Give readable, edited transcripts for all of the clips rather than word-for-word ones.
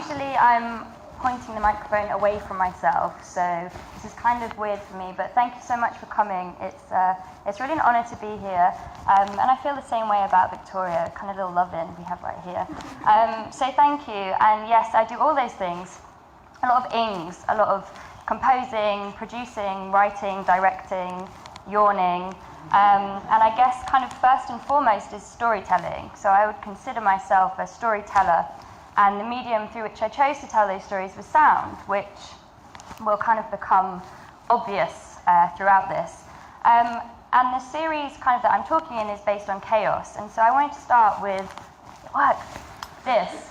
usually I'm pointing the microphone away from myself, so this is kind of weird for me, but thank you so much for coming. It's really an honour to be here, and I feel the same way about Victoria, kind of little love-in we have right here. So thank you, and yes, I do all those things. A lot of ings, a lot of composing, producing, writing, directing, yawning, and I guess kind of first and foremost is storytelling. So I would consider myself a storyteller, and the medium through which I chose to tell those stories was sound, which will kind of become obvious throughout this. And the series kind of that I'm talking in is based on chaos, and so I wanted to start with this.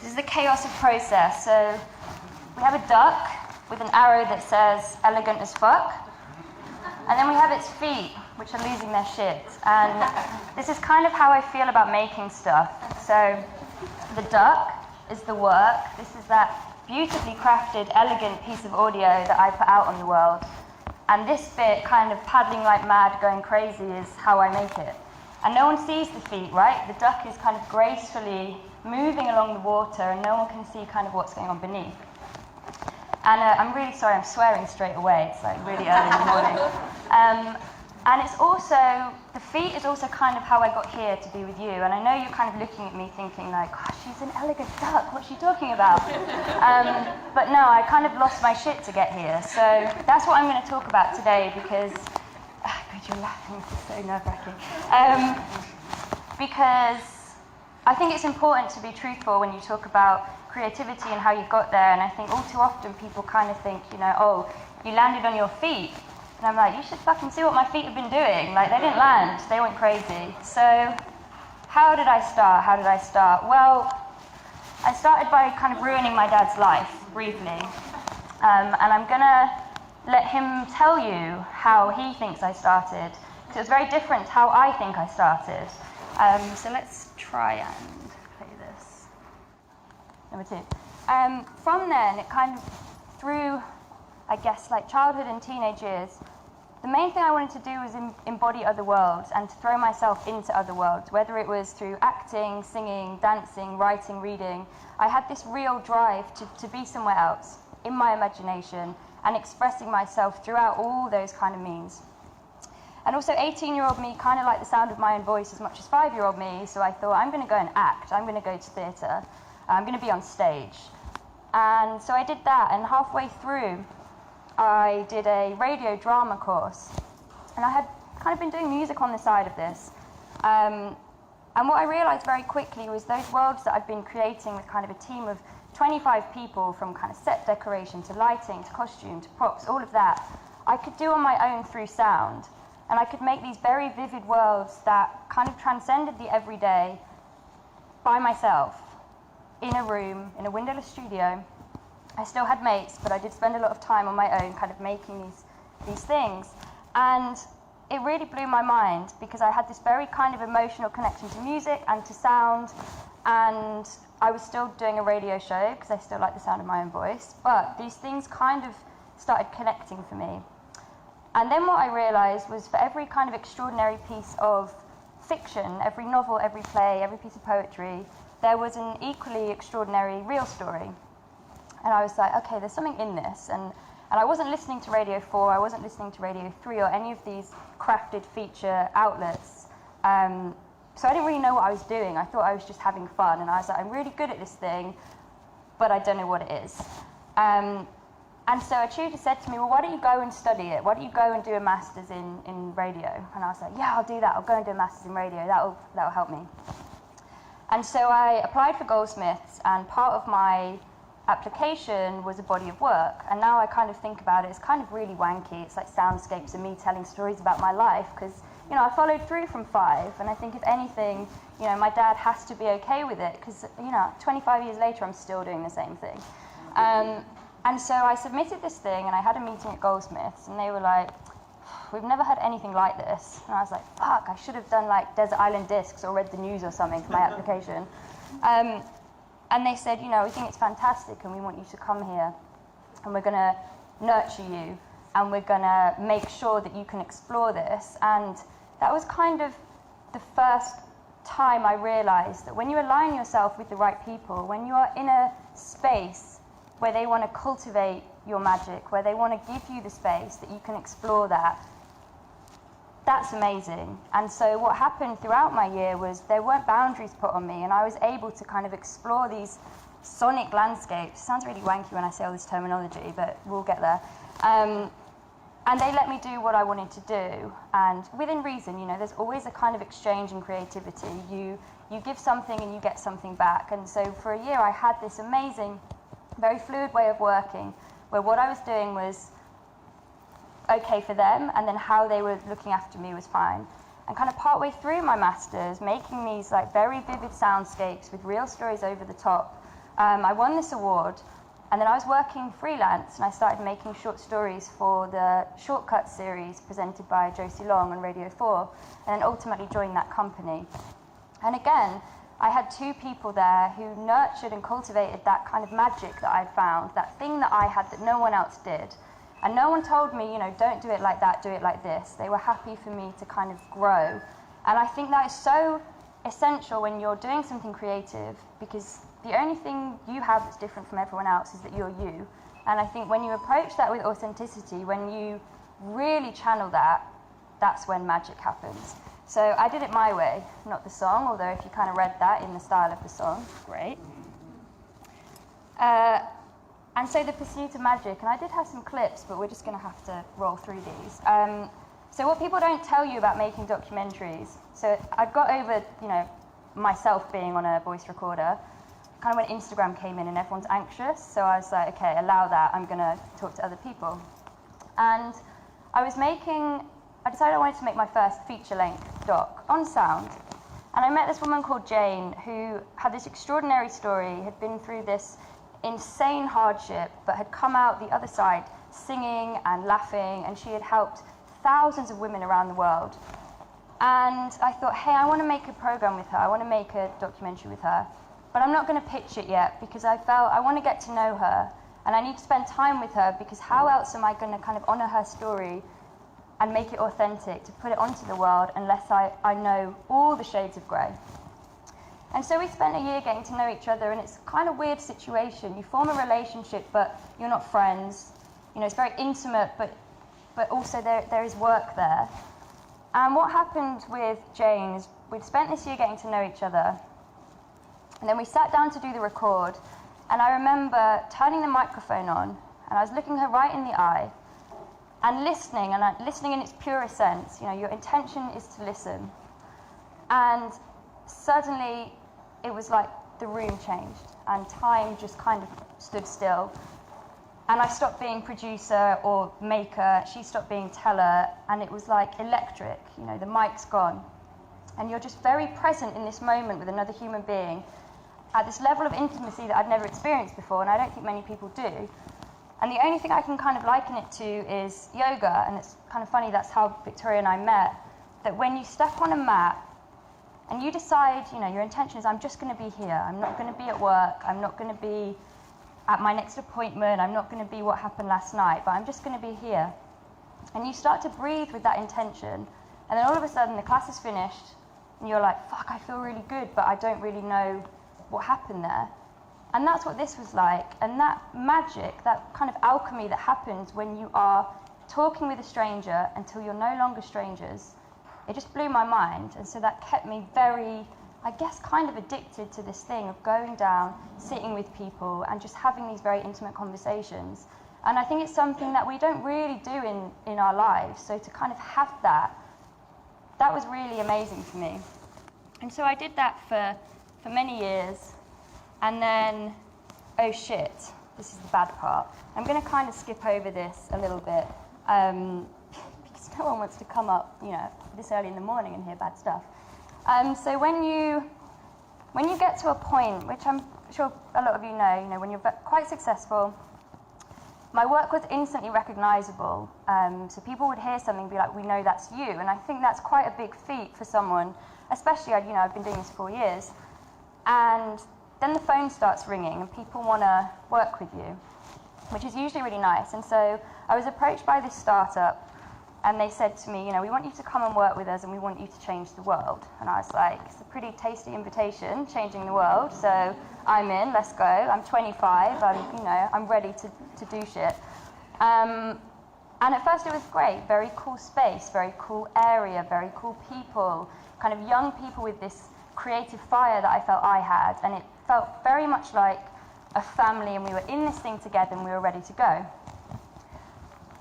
This is the chaos of process. So we have a duck with an arrow that says elegant as fuck, and then we have its feet, which are losing their shit. And this is kind of how I feel about making stuff. So the duck is the work. This is that beautifully crafted, elegant piece of audio that I put out on the world. And this bit, kind of paddling like mad, going crazy, is how I make it. And no one sees the feet, right? The duck is kind of gracefully moving along the water, and no one can see kind of what's going on beneath. And I'm really sorry, I'm swearing straight away. It's like really early in the morning. And it's also, the feet is also kind of how I got here to be with you. And I know you're kind of looking at me thinking like, gosh, she's an elegant duck, what's she talking about? But no, I kind of lost my shit to get here. So that's what I'm going to talk about today, because, God, you're laughing, it's so nerve-wracking. Because I think it's important to be truthful when you talk about creativity and how you got there. And I think all too often people kind of think, you know, oh, you landed on your feet. And I'm like, you should fucking see what my feet have been doing. Like, they didn't land, they went crazy. So, how did I start? Well, I started by kind of ruining my dad's life, briefly. And I'm gonna let him tell you how he thinks I started, because it was very different to how I think I started. So let's try and play this. Number 2. From then, it kind of, through, I guess, like childhood and teenage years, the main thing I wanted to do was embody other worlds and to throw myself into other worlds, whether it was through acting, singing, dancing, writing, reading. I had this real drive to be somewhere else, in my imagination, and expressing myself throughout all those kind of means. And also 18-year-old me kind of liked the sound of my own voice as much as 5-year-old me, so I thought, I'm going to go and act, I'm going to go to theatre, I'm going to be on stage. And so I did that, and halfway through, I did a radio drama course, and I had kind of been doing music on the side of this. And what I realised very quickly was those worlds that I've been creating with kind of a team of 25 people, from kind of set decoration to lighting to costume to props, all of that, I could do on my own through sound. And I could make these very vivid worlds that kind of transcended the everyday by myself, in a room, in a windowless studio. I still had mates, but I did spend a lot of time on my own kind of making these things. And it really blew my mind, because I had this very kind of emotional connection to music and to sound, and I was still doing a radio show because I still like the sound of my own voice, but these things kind of started connecting for me. And then what I realised was, for every kind of extraordinary piece of fiction, every novel, every play, every piece of poetry, there was an equally extraordinary real story. And I was like, okay, there's something in this. And I wasn't listening to Radio 4, I wasn't listening to Radio 3 or any of these crafted feature outlets. So I didn't really know what I was doing. I thought I was just having fun. And I was like, I'm really good at this thing, but I don't know what it is. And so a tutor said to me, well, why don't you go and study it? Why don't you go and do a master's in radio? And I was like, yeah, I'll do that. I'll go and do a master's in radio. That'll help me. And so I applied for Goldsmiths, and part of my application was a body of work. And now I kind of think about it, it's kind of really wanky. It's like soundscapes of me telling stories about my life, because, you know, I followed through from 5, and I think if anything, you know, my dad has to be okay with it, because, you know, 25 years later, I'm still doing the same thing. And so I submitted this thing, and I had a meeting at Goldsmiths, and they were like, we've never had anything like this. And I was like, fuck, I should have done like Desert Island Discs or read the news or something for my application. And they said, you know, we think it's fantastic, and we want you to come here, and we're going to nurture you, and we're going to make sure that you can explore this. And that was kind of the first time I realized that when you align yourself with the right people, when you are in a space where they want to cultivate your magic, where they want to give you the space that you can explore that, that's amazing. And so what happened throughout my year was there weren't boundaries put on me, and I was able to kind of explore these sonic landscapes. It sounds really wanky when I say all this terminology, but we'll get there. And they let me do what I wanted to do, and within reason, you know, there's always a kind of exchange in creativity. You give something and you get something back. And so for a year I had this amazing, very fluid way of working, where what I was doing was okay for them, and then how they were looking after me was fine. And kind of partway through my masters, making these like very vivid soundscapes with real stories over the top, I won this award. And then I was working freelance, and I started making short stories for the Shortcut series presented by Josie Long on Radio 4, and then ultimately joined that company. And again, I had two people there who nurtured and cultivated that kind of magic that I found, that thing that I had that no one else did. And no one told me, you know, don't do it like that, do it like this. They were happy for me to kind of grow. And I think that is so essential when you're doing something creative, because the only thing you have that's different from everyone else is that you're you. And I think when you approach that with authenticity, when you really channel that, that's when magic happens. So I did it my way, not the song, although if you kind of read that in the style of the song, great. And so the pursuit of magic, and I did have some clips, but we're just going to have to roll through these. So what people don't tell you about making documentaries, so I'd got over, you know, myself being on a voice recorder, kind of when Instagram came in and everyone's anxious, so I was like, okay, allow that, I'm going to talk to other people. And I decided I wanted to make my first feature-length doc on sound. And I met this woman called Jane, who had this extraordinary story, had been through this insane hardship, but had come out the other side singing and laughing, and she had helped thousands of women around the world. And I thought, hey, I want to make a program with her, I want to make a documentary with her. But I'm not going to pitch it yet, because I felt I want to get to know her, and I need to spend time with her, because how else am I going to kind of honour her story and make it authentic, to put it onto the world, unless I know all the shades of grey. And so we spent a year getting to know each other, and it's a kind of weird situation. You form a relationship, but you're not friends. You know, it's very intimate, but also there is work there. And what happened with Jane is we'd spent this year getting to know each other, and then we sat down to do the record, and I remember turning the microphone on, and I was looking her right in the eye, and listening in its purest sense. You know, your intention is to listen. And suddenly, it was like the room changed, and time just kind of stood still. And I stopped being producer or maker, she stopped being teller, and it was like electric, you know, the mic's gone. And you're just very present in this moment with another human being at this level of intimacy that I'd never experienced before, and I don't think many people do. And the only thing I can kind of liken it to is yoga, and it's kind of funny, that's how Victoria and I met, that when you step on a mat and you decide, you know, your intention is, I'm just going to be here, I'm not going to be at work, I'm not going to be at my next appointment, I'm not going to be what happened last night, but I'm just going to be here. And you start to breathe with that intention, and then all of a sudden the class is finished, and you're like, fuck, I feel really good, but I don't really know what happened there. And that's what this was like. And that magic, that kind of alchemy that happens when you are talking with a stranger until you're no longer strangers, it just blew my mind. And so that kept me very, I guess, kind of addicted to this thing of going down, sitting with people, and just having these very intimate conversations. And I think it's something that we don't really do in our lives. So to kind of have that was really amazing for me. And so I did that for many years. And then, oh shit, this is the bad part. I'm going to kind of skip over this a little bit, because no one wants to come up, you know, this early in the morning and hear bad stuff. So when you get to a point, which I'm sure a lot of you know, when you're quite successful, my work was instantly recognizable. So people would hear something and be like, we know that's you. And I think that's quite a big feat for someone, especially, you know, I've been doing this for 4 years. And then the phone starts ringing and people want to work with you, which is usually really nice. And so I was approached by this startup and they said to me, we want you to come and work with us and we want you to change the world. And I was like, it's a pretty tasty invitation, changing the world, so I'm in, let's go. I'm 25, I'm ready to do shit. And at first it was great, very cool space, very cool area, very cool people, kind of young people with this creative fire that I felt I had, and it felt very much like a family, and we were in this thing together and we were ready to go.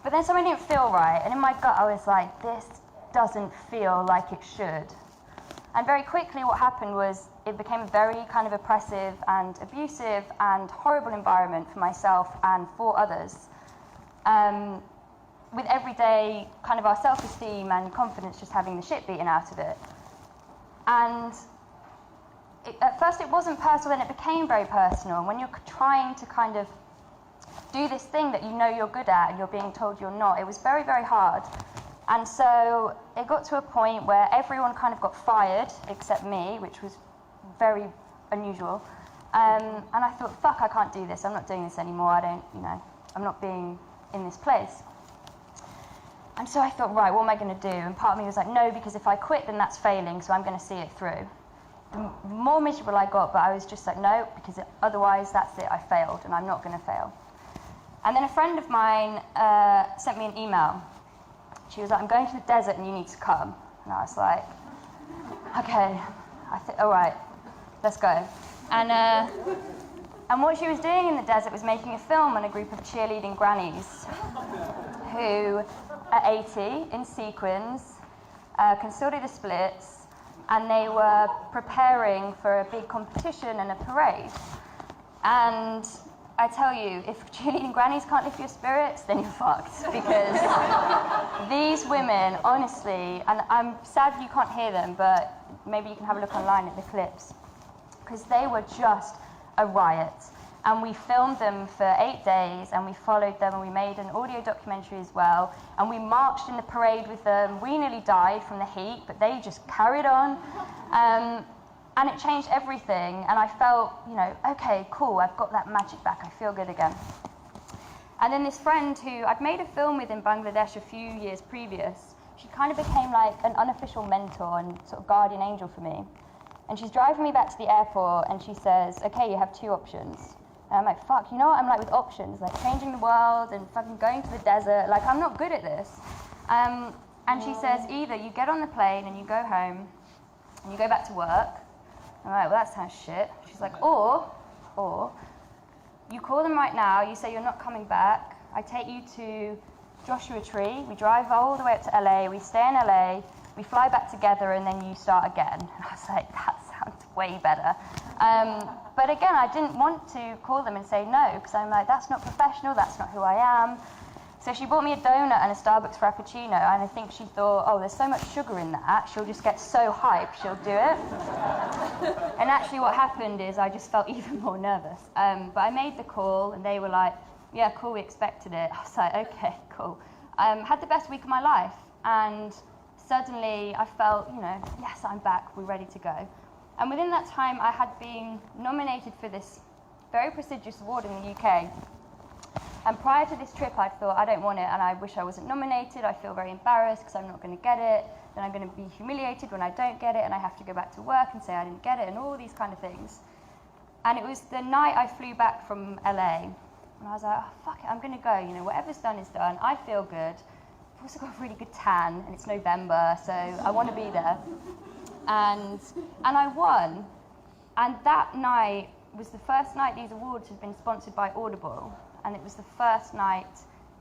But then something didn't feel right, and in my gut I was like, this doesn't feel like it should. And very quickly what happened was it became a very kind of oppressive and abusive and horrible environment for myself and for others. With every day kind of our self-esteem and confidence just having the shit beaten out of it. And at first it wasn't personal, then it became very personal. When you're trying to kind of do this thing that you know you're good at and you're being told you're not, it was very, very hard. And so it got to a point where everyone kind of got fired except me, which was very unusual. And I thought, fuck, I can't do this. I'm not doing this anymore. I'm not being in this place. And so I thought, right, what am I going to do? And part of me was like, no, because if I quit, then that's failing, so I'm going to see it through. The more miserable I got, but I was just like, no, because otherwise that's it, I failed, and I'm not going to fail. And then a friend of mine sent me an email. She was like, I'm going to the desert and you need to come. And I was like, okay, all right, let's go. And what she was doing in the desert was making a film on a group of cheerleading grannies who are 80 in sequins, can still do the splits, and they were preparing for a big competition and a parade. And I tell you, if cheerleading grannies can't lift your spirits, then you're fucked. Because these women, honestly, and I'm sad you can't hear them, but maybe you can have a look online at the clips, because they were just a riot. And we filmed them for 8 days, and we followed them, and we made an audio documentary as well. And we marched in the parade with them. We nearly died from the heat, but they just carried on. And it changed everything, and I felt, okay, cool, I've got that magic back, I feel good again. And then this friend who I'd made a film with in Bangladesh a few years previous, she kind of became like an unofficial mentor and sort of guardian angel for me. And she's driving me back to the airport, and she says, okay, you have 2 options. And I'm like, fuck, you know what I'm like with options, like changing the world and fucking going to the desert, like I'm not good at this. And she says, either you get on the plane and you go home, and you go back to work. I'm like, well, that sounds shit. She's like, or you call them right now, you say you're not coming back, I take you to Joshua Tree, we drive all the way up to LA, we stay in LA, we fly back together, and then you start again. And I was like, that sounds way better. But again, I didn't want to call them and say no, because I'm like, that's not professional, that's not who I am. So she bought me a donut and a Starbucks Frappuccino, and I think she thought, oh, there's so much sugar in that, she'll just get so hyped, she'll do it. And actually what happened is I just felt even more nervous. But I made the call, and they were like, yeah, cool, we expected it. I was like, okay, cool. Had the best week of my life, and suddenly I felt, yes, I'm back, we're ready to go. And within that time, I had been nominated for this very prestigious award in the UK. And prior to this trip, I thought, I don't want it, and I wish I wasn't nominated. I feel very embarrassed because I'm not going to get it. Then I'm going to be humiliated when I don't get it, and I have to go back to work and say I didn't get it, and all these kind of things. And it was the night I flew back from LA, and I was like, oh, fuck it, I'm going to go. Whatever's done is done. I feel good. I've also got a really good tan, and it's November, so I want to be there. And I won. And that night was the first night these awards had been sponsored by Audible. And it was the first night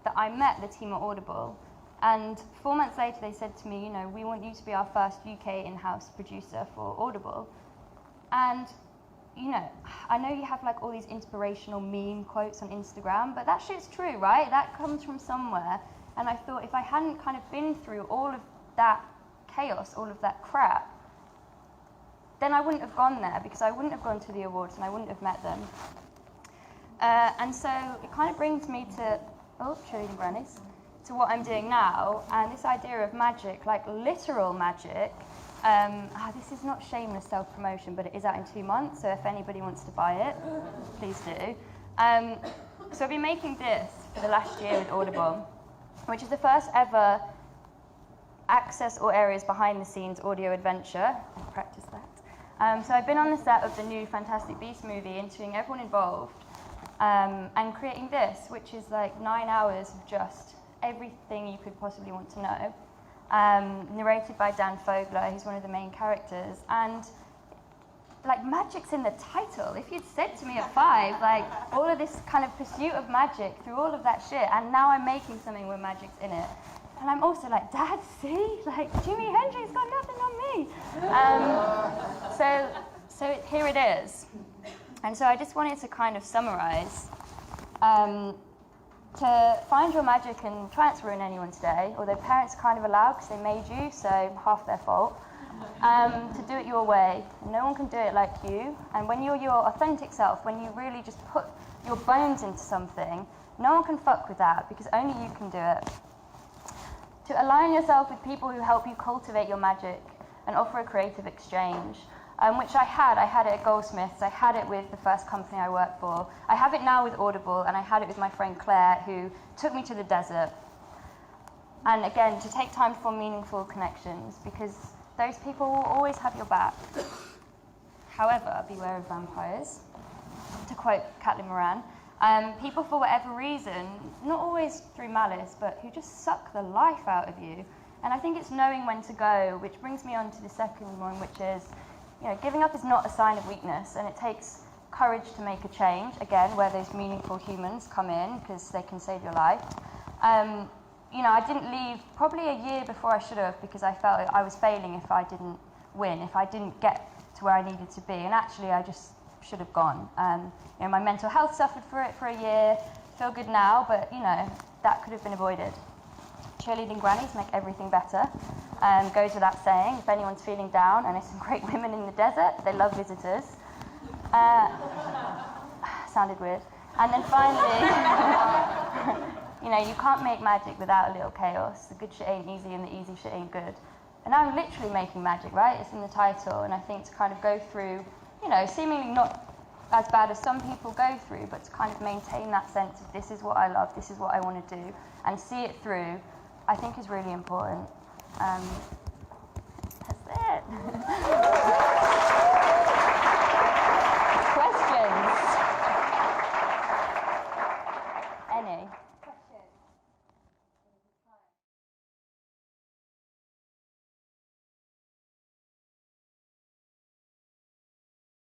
that I met the team at Audible. And 4 months later, they said to me, we want you to be our first UK in-house producer for Audible. And, I know you have like all these inspirational meme quotes on Instagram, but that shit's true, right? That comes from somewhere. And I thought if I hadn't kind of been through all of that chaos, all of that crap, then I wouldn't have gone there, because I wouldn't have gone to the awards and I wouldn't have met them. And so it kind of brings me to, cheerleading grannies, to what I'm doing now, and this idea of magic, like literal magic. This is not shameless self-promotion, but it is out in 2 months, so if anybody wants to buy it, please do. So I've been making this for the last year with Audible, which is the first ever access all areas behind the scenes audio adventure. I practice that. So I've been on the set of the new Fantastic Beasts movie, interviewing everyone involved, and creating this, which is like 9 hours of just everything you could possibly want to know. Narrated by Dan Fogler, who's one of the main characters, and like magic's in the title. If you'd said to me at 5, like all of this kind of pursuit of magic through all of that shit, and now I'm making something where magic's in it, and I'm also like, Dad, see, like Jimi Hendrix got nothing on me. So here it is, and so I just wanted to kind of summarize. To find your magic and try not to ruin anyone's day, although parents are kind of allowed because they made you, so half their fault. To do it your way. No one can do it like you. And when you're your authentic self, when you really just put your bones into something, no one can fuck with that because only you can do it. To align yourself with people who help you cultivate your magic and offer a creative exchange, which I had it at Goldsmiths, I had it with the first company I worked for. I have it now with Audible, and I had it with my friend Claire, who took me to the desert. And again, to take time to form meaningful connections, because those people will always have your back. However, beware of vampires, to quote Caitlin Moran. People, for whatever reason, not always through malice, but who just suck the life out of you. And I think it's knowing when to go, which brings me on to the second one, which is, giving up is not a sign of weakness, and it takes courage to make a change, again, where those meaningful humans come in, because they can save your life. I didn't leave probably a year before I should have, because I felt I was failing if I didn't win, if I didn't get to where I needed to be, and actually I just should have gone. My mental health suffered for it for a year, feel good now, but that could have been avoided. Cheerleading grannies make everything better. Goes without saying, if anyone's feeling down, and there's some great women in the desert, they love visitors. Sounded weird. And then finally, you can't make magic without a little chaos. The good shit ain't easy and the easy shit ain't good. And I'm literally making magic, right? It's in the title, and I think to kind of go through, seemingly not as bad as some people go through, but to kind of maintain that sense of this is what I love, this is what I want to do, and see it through, I think is really important. That's it.